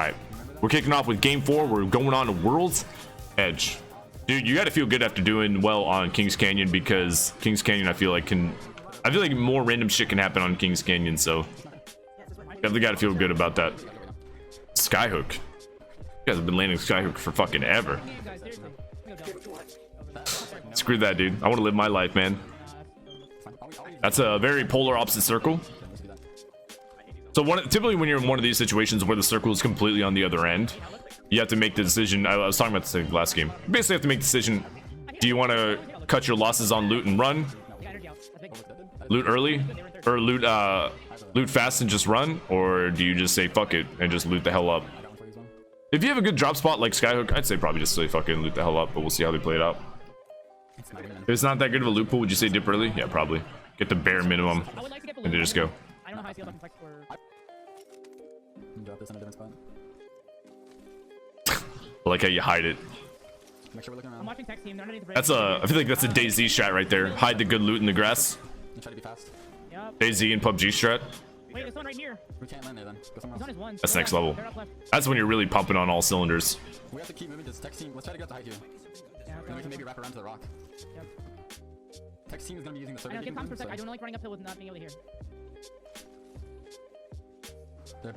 All right, we're kicking off with game 4. We're going on to World's Edge. Dude, you gotta feel good after doing well on Kings Canyon, because Kings Canyon I feel like more random shit can happen on Kings Canyon, so definitely gotta feel good about that. Skyhook. You guys have been landing Skyhook for fucking ever. Screw that, dude. I want to live my life, man. That's a very polar opposite circle. So typically when you're in one of these situations where the circle is completely on the other end, you have to make the decision. I was talking about this in the last game. You basically have to make the decision. Do you want to cut your losses on loot and run? Loot early? Or loot fast and just run? Or do you just say fuck it and just loot the hell up? If you have a good drop spot like Skyhook, I'd say probably just say fucking loot the hell up, but we'll see how they play it out. If it's not that good of a loot pool, would you say dip early? Yeah, probably. Get the bare minimum and then just go. I don't know how I feel about complex for... Drop this in a different spot. I like how you hide it. Make sure we're looking around. I'm watching text team. They're underneath the That's I feel like that's a DayZ strat right there. Hide the good loot in the grass. And try to be fast. Yep. DayZ and PUBG strat. Wait, there's one right here. We can't land there then. Go somewhere He's on else. his one. That's They're next up, level. they're up left. That's when you're really pumping on all cylinders. We have to keep moving this text team. Let's try to get to hide you. Yeah, And then we can maybe wrap around to the rock. Yep. Text team is gonna be using the I circle. know, give comms for a sec. I don't like running uphill with not being able to hear.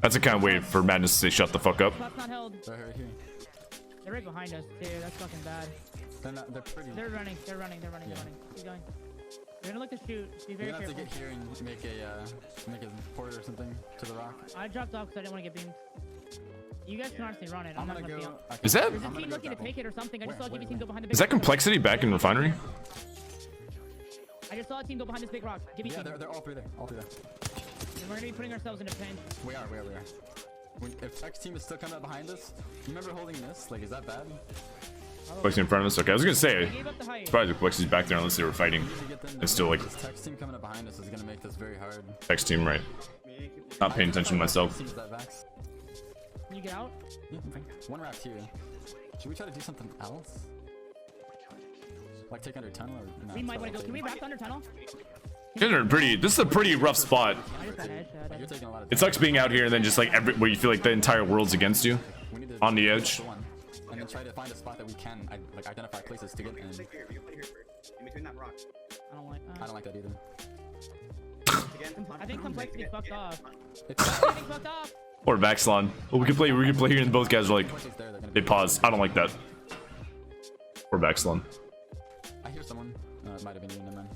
That's a kind of way for Madness to say shut the fuck up. Clock's not held. They're right here. They're right behind us. Dude, that's fucking bad. They're pretty. They're running. They're running. They're running. Yeah. They're running. Keep going. They're gonna look to shoot. Be very We're gonna have careful. to get here and make a port or something to the rock. I dropped off because I didn't want to get beamed. You guys can honestly run it. I'm not gonna gonna be go. on. Is that There's a team looking to take it or something. I just saw a team go behind the big is that rock. complexity back in refinery? I just saw a team go behind this big rock. Give me Yeah, team. they're all through there. All through there. And we're gonna be putting ourselves in a pinch. We are. If text team is still coming up behind us, you remember holding this? Like, is that bad? Complexity in front of us. Okay, I was gonna say. They gave up the height. Probably the Complexity's back there unless they were fighting. It's still like This text team coming up behind us is gonna make this very hard. text team, right? Not paying attention to myself. Teams that vax. Can you get out? Yeah, I'm fine. One raft here. Should we try to do something else? Like take under tunnel or no? We might want to go. Can we wrap under tunnel? This is a pretty rough spot. I just got headshot. You're taking a lot of It sucks being out here and then just like where you feel like the entire world's against you. We need to On the edge. one, and then try to find a spot that we can like identify places to get in. In between that rock. I don't like I that. don't like that either. Again, I think complexity fucked off. It's I think fucked off. Or Vaxlon. Well, we could play here and both guys are like, places there. They're gonna they be- pause. I don't like that. Or Vaxlon. I hear someone. It might have been you, never mind.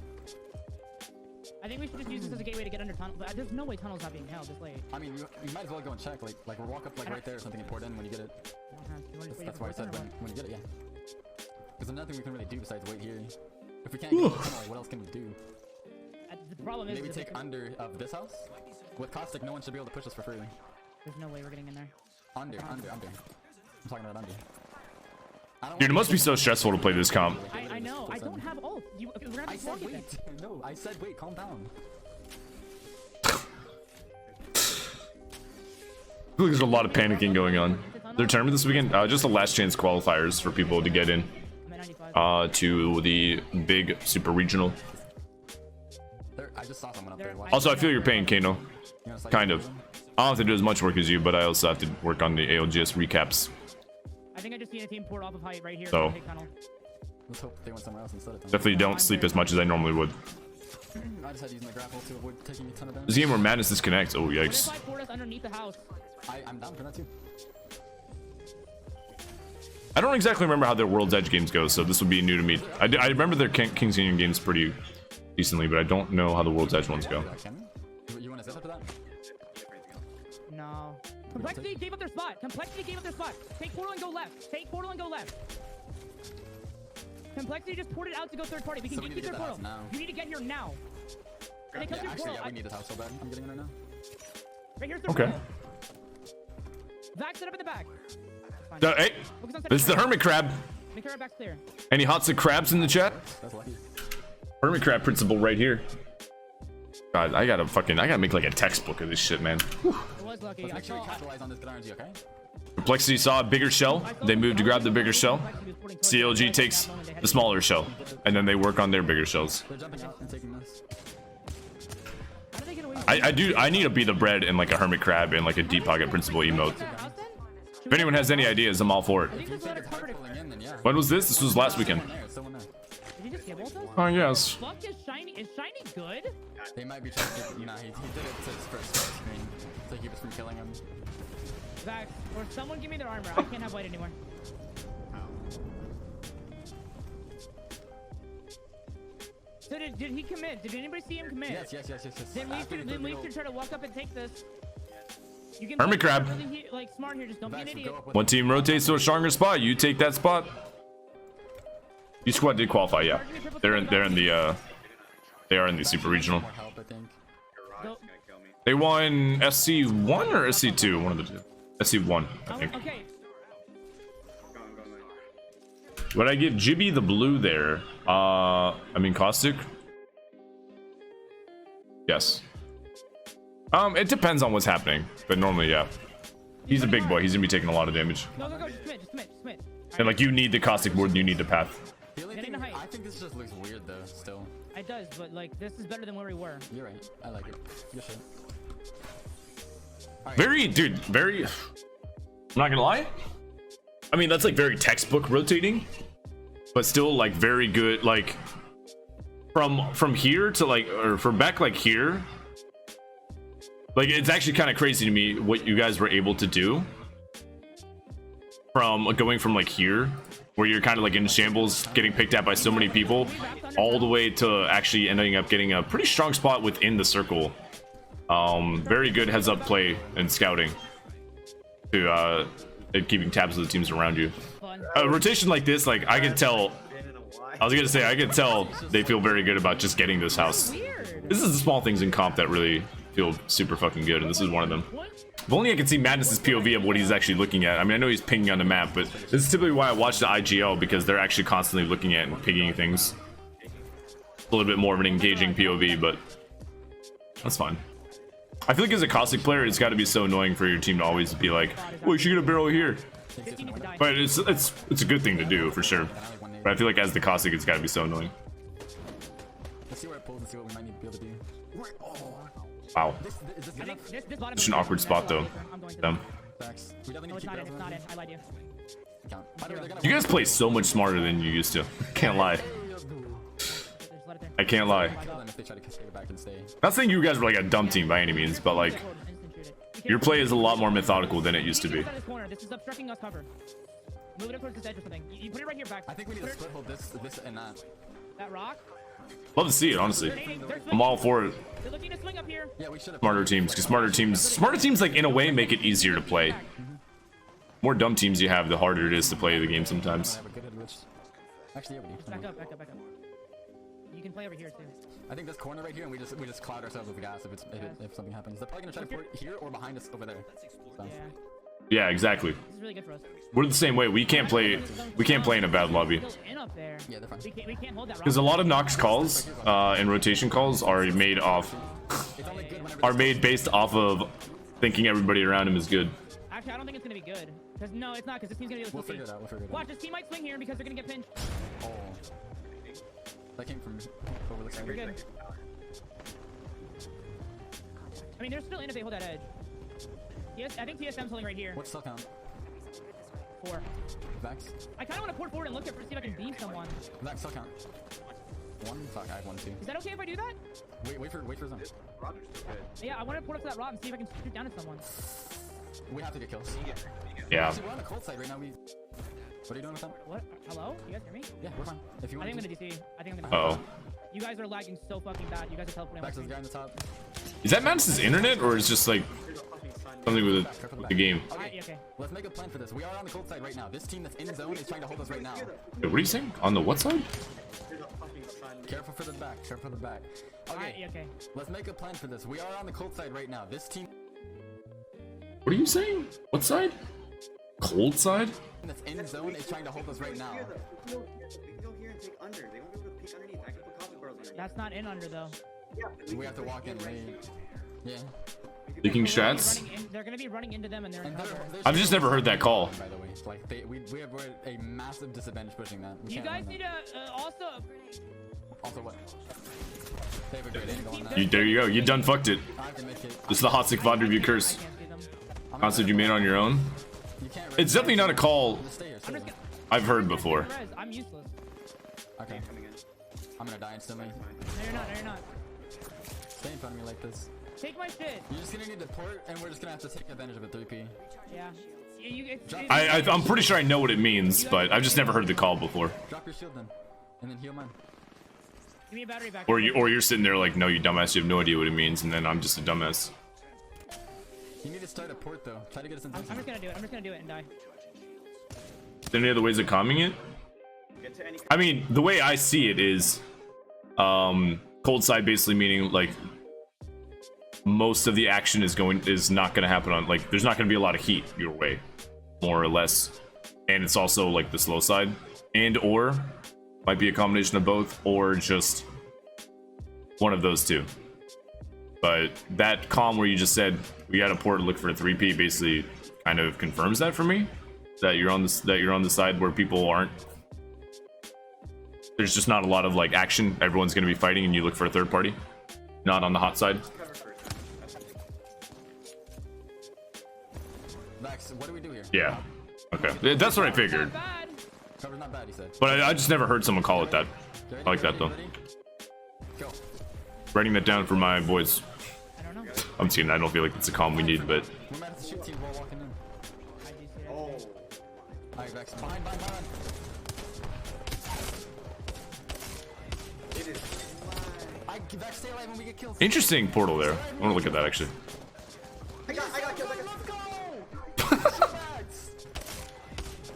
I think we should just use this as a gateway to get under tunnel. But there's no way tunnel's not being held this late. I mean, you might as well go and check. Like we'll walk up like right there or something and pour it in when you get it. That's why I said when you get it, yeah. Because there's nothing we can really do besides wait here. If we can't get the tunnel, like, what else can we do? The problem is, Maybe take under of this house. With caustic, no one should be able to push us for free. there's no way we're getting in there. Under. I'm talking about under. I don't Dude, it want must be so stressful to play this comp. I know. I don't have ult. We're gonna I have to said walk it wait. then. No, I said wait. Calm down. I feel like there's a lot of panicking going on. Their tournament this weekend, just the last chance qualifiers for people to get in I'm at 95. to the big super regional. I just saw someone up there. Watch. Also, I feel your pain, Kano. You know, it's Kind of. I don't have to do as much work as you, but I also have to work on the ALGS recaps. I think I just seen a team poured off of height right here. So- Take tunnel. Let's hope they went somewhere else instead of tunnel. Definitely don't sleep as much as I normally would. I just had to use my grapple to avoid taking a ton of damage. This game where Madness disconnects. Oh, What if yikes. I poured us underneath the house? I'm down for that too. I don't exactly remember how their World's Edge games go, so this would be new to me. I remember their King's Union games pretty decently, but I don't know how the World's Edge ones go. You want to zip up to that? No. Complexity gave up their spot. Complexity gave up their spot. Take portal and go left. Take portal and go left. Complexity just poured it out to go third party. We can So we get need to to third get the portal. house now. You need to get here now. And they come Yeah, through actually, portal. yeah, we need this house so bad. I'm getting in right now. Right here's third Okay. portal. Vax set up in the back. Fine. Hey, Focus on this is the second Hermit Crab. portal. Make sure our back's clear. Any hodsic crabs in the chat? That's lucky. Hermit Crab principle right here. God, I gotta make like a textbook of this shit, man. It was lucky. Let's I make sure we saw. capitalize on this good RNG, okay? Complexity saw a bigger shell. They moved to grab the bigger shell. CLG takes the smaller shell, and then they work on their bigger shells. They're jumping out and taking this. How did they get away? I need to be the bread and like a hermit crab and like a deep pocket principle emote. If anyone has any ideas, I'm all for it. I think If you this is think what it's it's hard covered. pulling in, then yeah. When was this? This was last weekend. Someone there, someone there. Did he just get both us? Oh, yes. Fuck is shiny. Is shiny good? They might be trying to get, nah, he did it to his first screen to keep us from killing him. Vax, or someone give me their armor. I can't have white anymore. So did he commit? Did anybody see him commit? Yes. Then we After should the then we middle- should try to walk up and take this. You can Hermit play crab. really like smart here. Just don't be an Vax, idiot. go up with One him. team rotates to a stronger spot. You take that spot. Each squad did qualify. Yeah, they are in the super regional. More help, I think. Your rock's gonna kill me. They won SC1 or SC2, one of the two. SC1, I think. Okay. Going. Would I give Jibby the blue there? I mean Caustic. Yes. It depends on what's happening, but normally, yeah. He's a big boy. He's gonna be taking a lot of damage, Go. Just commit. and like you need the Caustic more than you need the Path. The only Getting thing, the height. I think this just looks weird though, still. It does, but like this is better than where we were. You're right. I like it. Good shit. Very. I'm not gonna lie. I mean, that's like very textbook rotating, but still like very good. Like from here to like, or from back like here. Like it's actually kind of crazy to me what you guys were able to do. From going from like here, where you're kind of like in shambles, getting picked at by so many people, all the way to actually ending up getting a pretty strong spot within the circle. Very good heads up play and scouting to and keeping tabs of the teams around you. Fun. A rotation like this, like I can tell. I was gonna say I can tell they feel very good about just getting this house. Weird. This is the small things in comp that really feel super fucking good, and this is one of them. What? If only I could see Madness's POV of what he's actually looking at. I mean, I know he's pinging on the map, but this is typically why I watch the IGL, because they're actually constantly looking at and pinging things. A little bit more of an engaging POV, but that's fine. I feel like as a Caustic player, it's got to be so annoying for your team to always be like, well, you should get a barrel here. 50 needs to die. But it's a good thing to do, for sure. But I feel like as the Caustic, it's got to be so annoying. Let's see where it pulls and see what we might need to be able to do. Wow. Is this I good enough? think this bottom Such an awkward spot, though. I'm going to Them. Facts. We definitely No, need it's to not keep it. It's not it. I lied to you. Count. By the way, they're gonna You guys play so much smarter than you used to. Can't lie. Just let it there. I can't lie. kill them if they try to cascade it back and stay. Not saying you guys were like a dumb team by any means, but like your play is a lot more methodical than it used to be. This is obstructing us cover. Move it up towards this edge or something. You put it right here back. I think we need Put to it- split hold this and that. that rock. Love to see it, honestly. They're I'm all for it. They're looking to swing up here. Yeah, we should have. Smarter teams, because smarter teams, like in a way, make it easier to play. More dumb teams you have, the harder it is to play the game sometimes. Have a good head glitch. Actually, yeah, we do. Back up. You can play over here too. I think this corner right here, and we just cloud ourselves with gas if something happens. They're probably gonna try to port here or behind us over there. So. Yeah. Yeah, exactly. This is really good for us. We're the same way. We can't play in a bad lobby. Still in up there. Yeah, they're fine. We can't hold that rock. Because a lot of Nox calls and rotation calls are made It's only good whenever based off of thinking everybody around him is good. Actually, I don't think it's gonna be good. Cause no, it's not. Cause this team's gonna be able We'll to figure it out. We'll figure it out. Watch, this team might swing here because they're gonna get pinched. Oh. That came from over the side. We're good. I mean, they're still in if they hold that edge. Yes, I think TSM's holding right here. What's cell count? 4. Vax? I kind of want to port forward and look at see if I can beam someone. Vax, cell count. 1? Fuck, I have 1 too. Is that okay if I do that? Wait for zone. Roger's still good. Yeah, I want to port up to that rod and see if I can shoot down at someone. We have to get kills. Yeah. Actually, we're on the cold side right now. What are you doing with them? What? Hello? You guys hear me? Yeah, we're fine. If you I want think I'm to. gonna DC. I think I'm gonna. Uh-oh. You guys are lagging so fucking bad. You guys are teleporting. Vax is the guy on the top. Is that Madness's internet, or is just like something with the game? Okay. Let's make a plan for this. We are on the cold side right now. This team that's in zone is trying to hold us right now. Wait, what are you saying? On the what side? Careful for the back. Careful for the back. Okay. Okay. Let's make a plan for this. We are on the cold side right now. This team What are you saying? What side? Cold side? that's in zone is trying to hold us right now. We can go here and take under. They won't be able to peek underneath. I can put cosmic barrels underneath. That's not in under though. We have to walk in late. Yeah. Leaking They're gonna be strats? running in- They're gonna be running into them and they're in And cover. they're I've just never heard that call. By the way, like we're at a massive disadvantage pushing that. We You can't guys win need that. to also. Also what? They have a great angle on that. There you go. You done fucked it. I can make it. This is the hodsic VoD review curse. I can't see them. Concept you made on your own. You can't. It's definitely not a call Just stay here. Stay I'm here. just gonna. I've heard before. Res. I'm useless. Okay. Coming in. I'm gonna die instantly. No, you're not. No, you're not. Stay in front of me like this. Take my shit. You're just gonna need to port, and we're just gonna have to take advantage of a 3P. Yeah. I'm pretty sure I know what it means, but I've just never heard the call before. Drop your shield then, and then heal mine. Give me a battery back. Or you're sitting there like, no, you dumbass, you have no idea what it means, and then I'm just a dumbass. You need to start a port though. Try to get us in. I'm just gonna do it. I'm just gonna do it and die. Any other ways of calming it? Get to any. I mean, the way I see it is, cold side basically meaning like most of the action is not gonna happen on, like, there's not gonna be a lot of heat your way, more or less, and it's also like the slow side, and or might be a combination of both, or just one of those two. But that calm where you just said we got a port to look for a 3P basically kind of confirms that for me, that you're on the side where people aren't. There's just not a lot of like action. Everyone's gonna be fighting, and you look for a third party, not on the hot side. Cover first. Max, what do we do here? Yeah. Okay. That's what I figured. Not bad. Cover's not bad, he said. But I just never heard someone call it that. Get ready, I like get that though. ready, get ready. Go. Writing that down for my boys. I don't know. I'm seeing. I don't feel like it's a calm we need, but We might have to shoot team while walking in. I do see that. Oh. Alright, Vex. Behind. It is. Vex, stay alive when we get killed. interesting portal there. I want to look at that actually. I got killed. Let's go! Vex!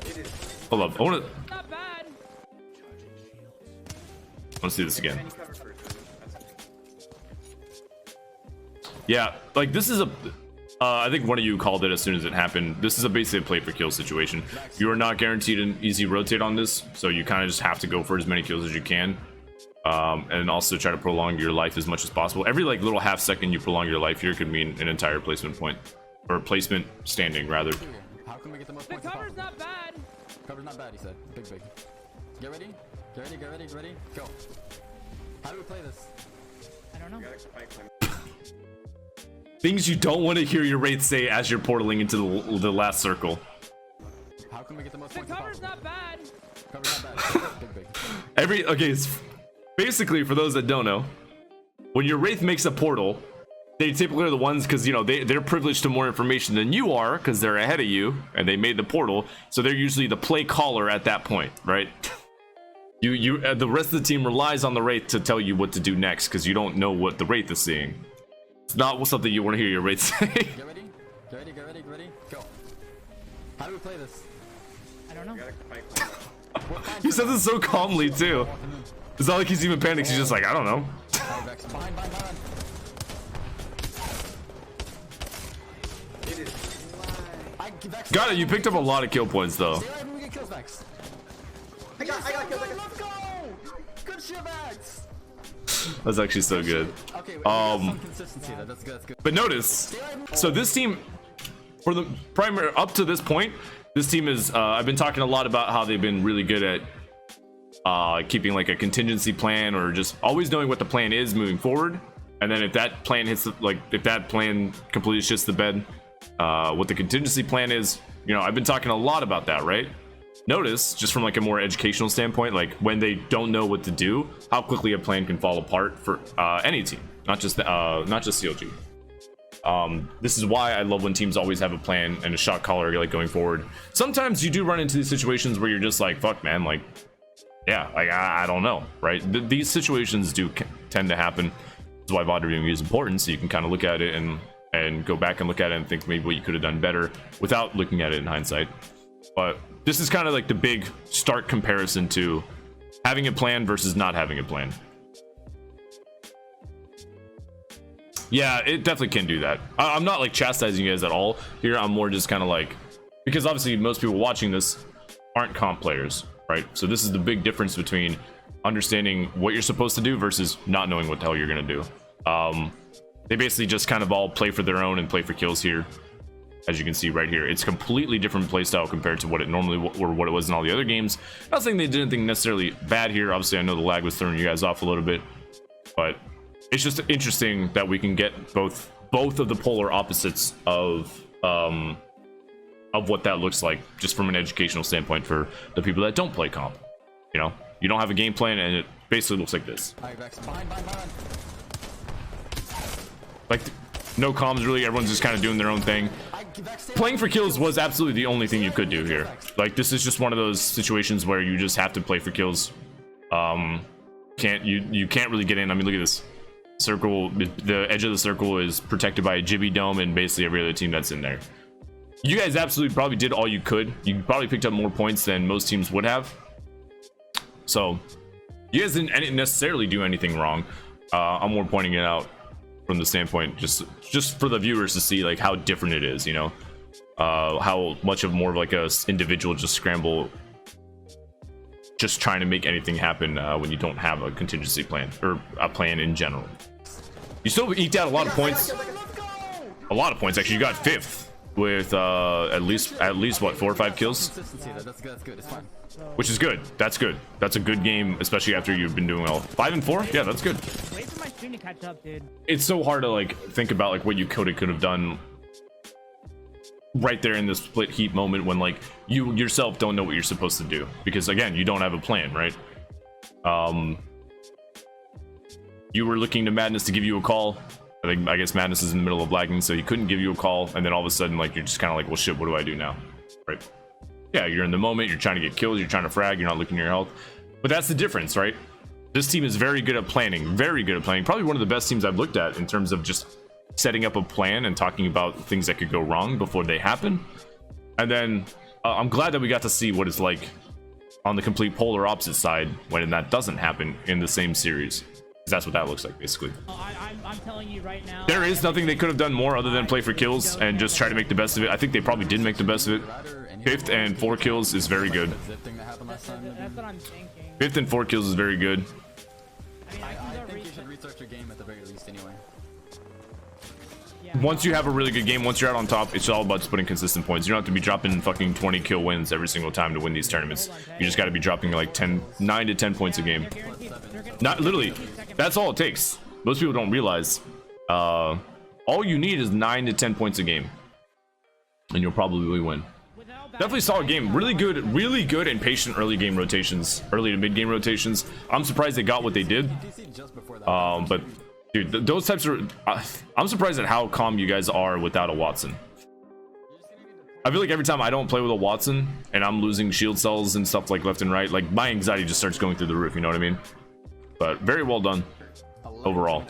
It is. Hold up. I want Not bad. to see this again. Any cover first. That's Yeah, like this is a. I think one of you called it as soon as it happened. This is basically a play for kill situation. You are not guaranteed an easy rotate on this, so you kind of just have to go for as many kills as you can, and also try to prolong your life as much as possible. Every like little half second you prolong your life here could mean an entire placement point, or placement standing rather. How can we get the most The points as cover's possible? not bad. Cover's not bad, he said. Big. Get ready. Get ready. Go. How do we play this? I don't know. gotta spike them. Things you don't want to hear your wraith say as you're portaling into the last circle. How can we get the most The points as cover's possible? not bad. Cover's not bad. Big. Okay, it's basically, for those that don't know, when your wraith makes a portal, they typically are the ones, because you know they're privileged to more information than you are, because they're ahead of you and they made the portal, so they're usually the play caller at that point, right? The rest of the team relies on the wraith to tell you what to do next, because you don't know what the wraith is seeing. It's not something you want to hear your wraith say. Get ready. Go. How do we play this? I don't know. Gotta spike them. He says it so calmly too. It's not like he's even panicked. He's just like, I don't know. Alright, Vex. Behind. It is. Vex, Got it. You picked up a lot of kill points though. stay alive when we get kills, Vex. I got killed. Let's go! Good shit, Vex! That's actually so good. Okay, we got some consistency there. That's good. But notice, so this team, for the primary up to this point, this team is. I've been talking a lot about how they've been really good at keeping like a contingency plan, or just always knowing what the plan is moving forward. And then if that plan hits, if that plan completely shits the bed, what the contingency plan is. You know, I've been talking a lot about that, right? Notice, just from like a more educational standpoint, like when they don't know what to do, how quickly a plan can fall apart for any team, not just CLG. This is why I love when teams always have a plan and a shot caller like going forward. Sometimes you do run into these situations where you're just like, fuck man, like, yeah, like I don't know, right? These situations do tend to happen. That's why VOD reviewing is important, so you can kind of look at it and go back and look at it and think maybe what you could have done better without looking at it in hindsight. But this is kind of like the big stark comparison to having a plan versus not having a plan. Yeah, it definitely can do that. I'm not like chastising you guys at all here. I'm more just kind of like, because obviously most people watching this aren't comp players, right? So this is the big difference between understanding what you're supposed to do versus not knowing what the hell you're gonna do. They basically just kind of all play for their own and play for kills here. As you can see right here, it's completely different playstyle compared to what it normally or what it was in all the other games. Not saying they did anything necessarily bad here. Obviously, I know the lag was throwing you guys off a little bit, but it's just interesting that we can get both of the polar opposites of of what that looks like, just from an educational standpoint for the people that don't play comp. You know, you don't have a game plan, and it basically looks like this. Alright, Vex, behind. Like, no comms really. Everyone's just kind of doing their own thing. Playing for kills was absolutely the only thing you could do here. Like, this is just one of those situations where you just have to play for kills. You can't really get in. I mean, look at this circle. The edge of the circle is protected by a Jibby dome, and basically every other team that's in there. You guys absolutely probably did all you could. You probably picked up more points than most teams would have. So you guys didn't necessarily do anything wrong. I'm more pointing it out from the standpoint just for the viewers to see like how different it is, you know, how much of more of like a individual just scramble, just trying to make anything happen when you don't have a contingency plan or a plan in general. You still eked out a lot of points. A lot of points actually. You got 5th with at least what, 4 or 5 kills, That's good. It's fine. which is good. That's good. That's a good game, especially after you've been doing well. 5 and 4, yeah, that's good. Wait for my stream to catch up, dude. It's so hard to like think about like what you could have done right there in the split heat moment when like you yourself don't know what you're supposed to do, because again, you don't have a plan, right? You were looking to Madness to give you a call. I guess Madness is in the middle of lagging, so he couldn't give you a call, and then all of a sudden like you're just kind of like, well shit, what do I do now, right? Yeah, you're in the moment, you're trying to get kills, you're trying to frag, you're not looking at your health. But that's the difference, right? This team is very good at planning, probably one of the best teams I've looked at in terms of just setting up a plan and talking about things that could go wrong before they happen. And then I'm glad that we got to see what it's like on the complete polar opposite side when that doesn't happen in the same series. That's what that looks like, basically. I'm telling you right now. There is nothing they could have done more other than play for kills and just try to make the best of it. I think they probably did make the best of it. 5th and 4 kills is very good. That's what I'm thinking. 5th and 4 kills is very good. I think you should research your game at the very least anyway. Yeah. Once you have a really good game, once you're out on top, it's all about just putting consistent points. You don't have to be dropping fucking 20 kill wins every single time to win these tournaments. You just got to be dropping like 9 to 10 points a game. Not literally, that's all it takes. Most people don't realize all you need is 9 to 10 points a game, and you'll probably win. Definitely solid game. Really good and patient early game rotations, early to mid game rotations. I'm surprised they got what they did. But dude, those types are I'm surprised at how calm you guys are without a Watson. I feel like every time I don't play with a Watson and I'm losing shield cells and stuff like left and right, like my anxiety just starts going through the roof, you know what I mean? But very well done overall.